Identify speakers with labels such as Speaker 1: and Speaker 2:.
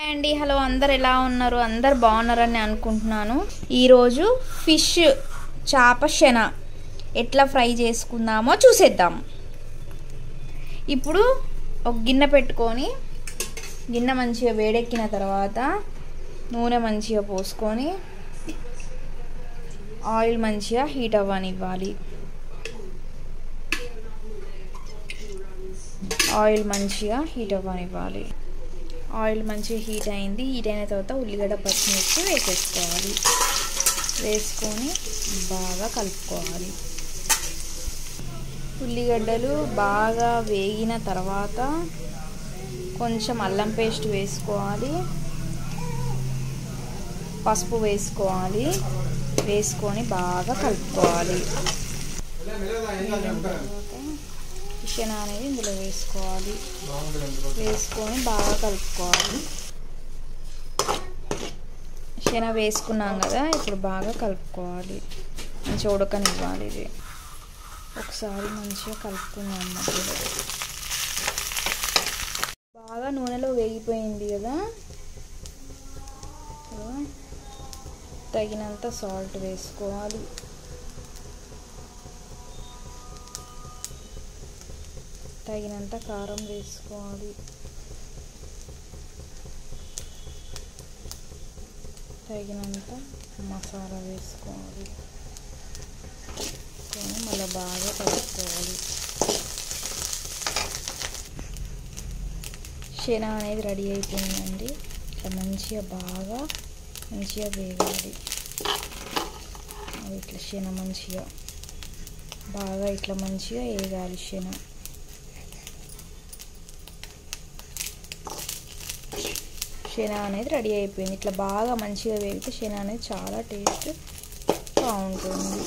Speaker 1: అండి హలో అందరు ఎలా ఉన్నారు అందరు బాగున్నారని అనుకుంటున్నాను ఈ రోజు ఫిష్ చాప శన ఎట్లా ఫ్రై చేసుకుందామో చూసేద్దాం ఇప్పుడు ఒక గిన్నె పెట్టుకొని గిన్నె మంచిగా వేడెక్కిన తర్వాత నూనె మంచిగా పోసుకొని ఆయిల్ మంచిగా హీట్ అవ్వనివ్వాలి ఆయిల్ మంచిగా హీట్ అవ్వనివ్వాలి ఆయిల్ మంచిగా హీట్ అయింది హీట్ అయిన తర్వాత ఉల్లిగడ్డ పచ్చిమిర్చి వేసేసుకోవాలి వేసుకొని బాగా కలుపుకోవాలి ఉల్లిగడ్డలు బాగా వేగిన తర్వాత కొంచెం అల్లం పేస్ట్ వేసుకోవాలి పసుపు వేసుకోవాలి వేసుకొని బాగా కలుపుకోవాలి శన అనేది ఇందులో వేసుకోవాలి వేసుకొని బాగా కలుపుకోవాలి శన వేసుకున్నాం కదా ఇప్పుడు బాగా కలుపుకోవాలి మంచిగా ఉడకనివ్వాలి ఇది ఒకసారి మంచిగా కలుపుకున్నాం మధ్యలో బాగా నూనెలో వేగిపోయింది కదా తగినంత సాల్ట్ వేసుకోవాలి తగినంత కారం వేసుకోవాలి తగినంత మసాలా వేసుకోవాలి మళ్ళీ బాగా కలుపుకోవాలి శన అనేది రెడీ అయిపోయిందండి ఇట్లా మంచిగా వేగాలి ఇట్లా శన మంచిగా వేగాలి శన శన అనేది రెడీ అయిపోయింది ఇట్లా బాగా మంచిగా వేగితే శన అనేది చాలా టేస్ట్ బాగుంటుంది